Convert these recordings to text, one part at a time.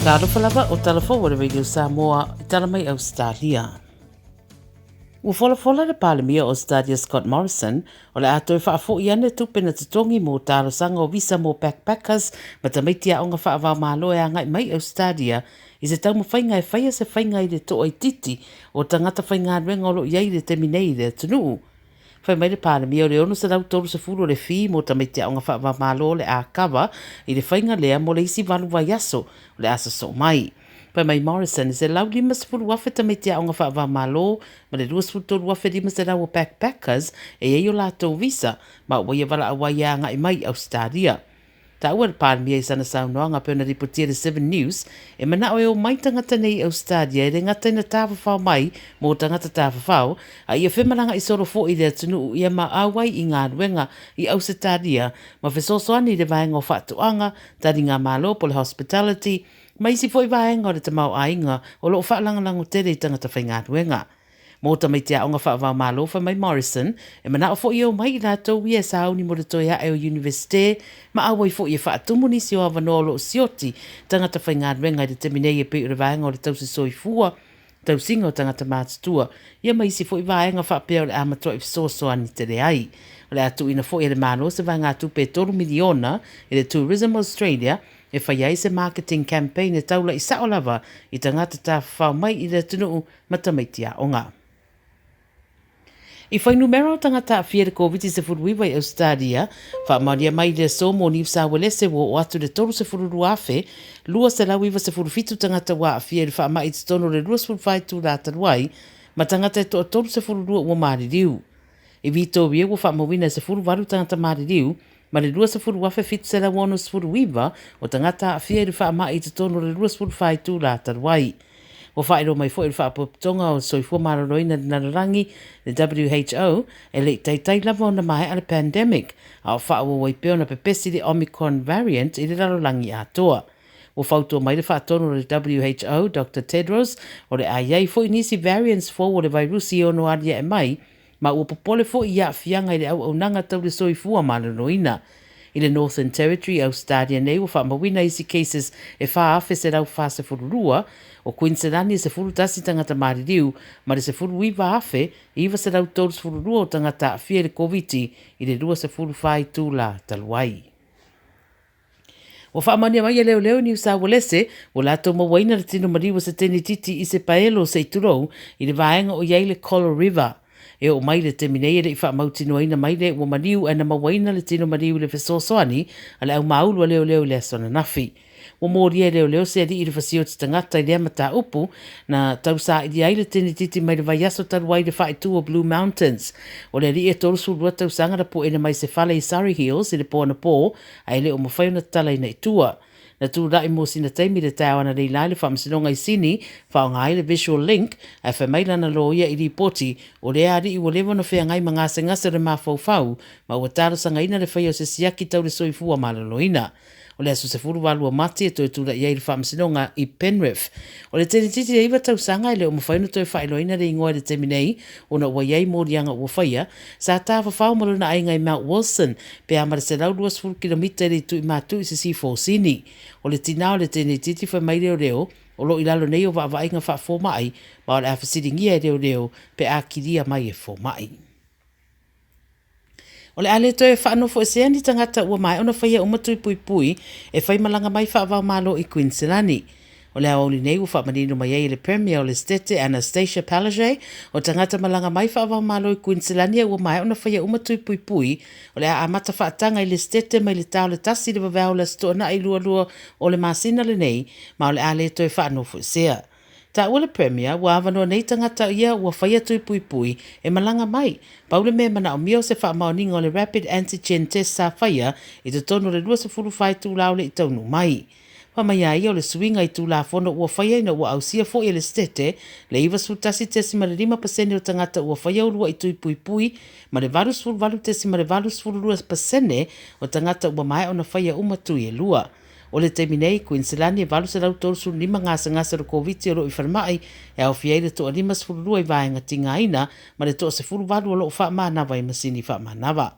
Tala Fou o Tala Fou o Radio Samoa I tala mai Ausetalia. Ua fola le palemia o Ausetalia Scott Morrison o le ato e whaafo I ane tupena tutongi mo talo sanga o visa mo backpackers ma tamaiti a onga whaavau malo e angai mai Ausetalia I se tau mawhainga e whaia se whainga I le to ai titi o tangata whainga renga o lo iai le teminei le tunuu. Whai mai le palemia o le ono sa rau tolu se furu le fi mo tamaiti a onga whaavau malo le a kawa I le whainga lea mo le isi walu vai aso o le asa so mai. Pai mai Morrison se lau lima sepulu wafe tamaiti a onga whaava malo ma le 2 wafe lima se rau o backpackers e eio lātou visa ma ua ia wala awai a ngai mai Ausetalia. Ta ua le palemia I sana saunoanga pe ona ripotia le 7 News e mana o mai tangata nei Ausetalia e le ngata ina tāwhawhau mai mo tangata tāwhawhau a ia whemaranga I soro fo I le atunu ia ma awai I ngā ruenga I Ausetalia ma whesosoani le vaenga o whatuanga tari ngā malo po le hospitality ma isi fo I vaenga o le tamau ainga o lo whaalangalango tere I tangata whainga ruenga. Mō tamaiti a onga whaavau malo wha mai Morrison, e mana o fo I o mai rātou ia sa auni mo le toi hae o universite, ma awai fo I whaatumuni si o awanoa lo sioti, tangata whainga renga I le teminei e pe ure vaenga o le tausi soi fua, tau singa o tangata mātutua, ia mai si fo I vaenga whaapea o le amatoa I fisoso ani tere ai. O le atu ina fo I le malo se vaenga atu pe 3 miliona I le Tourism Australia, e whai ai se marketing campaign e taula I saolava I tangata tā whau mai I le tunuu matamaiti a onga. I whai numero o tangata a fia le COVID se furuiwa I Ausetalia, wha maria mai le so mo New South Wales o atu le toru se fururu afe, lua se lauiwa se furufitu tangata wa a fia le wha mai I tono le lua sfurfai tu rata ruai, ma tangata e toru se fururu o maririu. I vito wia wa wha mawina se furuwaru tangata maririu, ma le lua se furu wafe fitu se la wono se furu wiwa o tangata a fia le wha mai I tono le lua sfurfai tu rata ruai. O whaero mai fo I whaapotonga o soifua mararoina le nararangi le WHO e le taitai lava o na mai ale pandemic a o whaao wai peo na pepesi le Omicron variant I le rarorangi atoa. O whautua mai le whaatono le WHO, Dr. Tedros, o le aiei fo I nisi variants fo o le virusi o no aria e mai, ma ua popole fo I a fianga I le au nanga tau le soifua mararoina. I le Northern Territory, Ausetalia nei o whaamawina isi cases e whaafe se rau whaase fururua, o Queensland se furu tasi tangata maririu, ma le se furu iwa afe, iwa se rau tōrus fururua o tangata a fia le COVID I le rua se furu whai tūla taluai. O whaamania mai leo New South Wales, o lato mawaina le tino mariwa se teni titi I se paelo se iturou, I le vaenga o iei le Colo River. E o mai le teminei le I whaamautino aina mai le o maniu ana mawaina le tino mariu le fesosoani, ale au maulu leo le asona nafi. O mōria leo se ali I le fasio te tangata I le amata upu na tausa I ai le tini titi mai le vaiaso taruai le whaitu o Blue Mountains. O le rie torusu rua tausanga po ena mai se whale I Surrey Hills I le pōna pō, ai le o mawhaiona tala I nei tua. Na tu rai mo sina taimi le tāwana nei lai le whamsinonga I sini, whaonga ai le visual link, ai whamailana loia I ripoti, o le ari I walewa no whea ngai mangase ngase re mawhau, ma ua tarosanga ina le whaio se siaki tau le soifua malaloina. O le asu se furu walua mati e toi tura iei le whamsinonga I Penrith. O le teni titi e iwa tausanga I le o mawhaino toi whailoina le ingoa le teminei, o na ua iei mōrianga ua whaia, sa tā whawhau maluna ai ngai Mount Wilson, pe amara se lau 2 kilomita le tui mātu I se C4 sini. O le tinao le teni titi wha mai reo, o lo ilalo nei o wa inga wha fō mai, ma o le awhasiringia reo, pe a kiria mai e fō mai. O le ale toi whaanofo e seani tangata ua mai ona whaia umatui pui e whai malanga mai whaavau malo I Queensland. O le aoli nei ua whaamanino mai e le Premier o le Stete Anastasia Palaszczuk o tangata malanga mai whaavau malo I Queensland ua mai ona whaia umatui pui o le a amata whaatanga I le Stete mai le tau le tasi le wawao la stona I lua o le masina le nei ma o le ale toi whaanofo e sea. Ta ua le Premier, ua awanoa nei tangata ia ua whaia tui pui e malanga mai. Paule me mana o mio se wha maoninga o le Rapid Antigen Test sa whaia I te tono le 2 tūlau le I taunu mai. Whamai ai o le suinga I tūla whono ua whaia ina ua ausia fo I le Stete, le iwa sutasi tesi ma le 5% o tangata ua whaia urua I tui pui, ma le valus valu tesi ma le valus 2% o tangata ua mai ona whaia umatui e lua. O le teminei, Queensland e valu se lau torusu 5 ngasa ro COVID o lo I wharmai e au fiei le toa 5 sfururua I vaenga tinga ina, ma le toa se furu valu o lo wha maanawa I masini wha maanawa.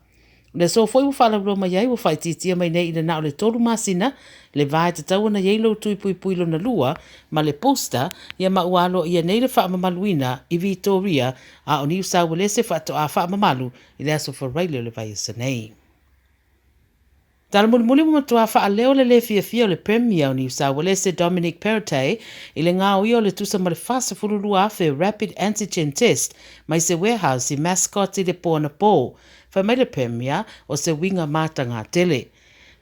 Le so foi u fala ro mai ai u fai titia mai nei le na le tolu masina le vai te tau na yelo tui pui lo na lua ma le posta ia ma ualo ia nei le fa mamaluina I Victoria a o New South Wales fa to a fa mamalu I le aso for raile le vai se nei. Tala muli mo tua fa leo le fia le premier o New South Wales Dominic Perrottet I le ngā o le tusa ma le fasa furulu afe rapid antigen test mai se warehouse I Mascot I le pōna pō. Fa mai le premier o se winga mata ngā tele.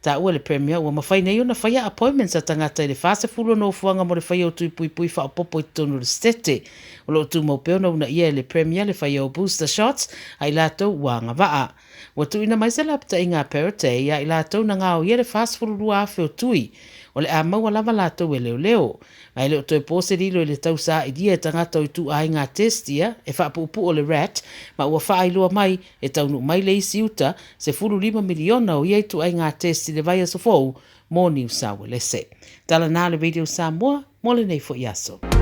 Ta ua le premier ua mawhai nei ona whaia appointments a tangata I le fasa fulu no fuanga mo le whaia o tui pui wha o popo I tonu le stete. O lo tu mau peona una ia le premier le whaia o booster shots a I lato wanga waa. Ua tu ina mai se lapta I ngā Perrottet ia I lato na ngā o ia le fasa fulu lua afe o tui. O le a maua lava lato e leo. Ai leo toi pose lilo I le tau sa I dia tangata o I tu ai ngā test ia e wha pupu o le rat ma ua wha ailua mai e taunu mai le isi uta se 5 miliona o ia I tu ai ngā test I le vai aso fou mo New South Wales. Tala nā le radio Samoa mo le nei fo iaso.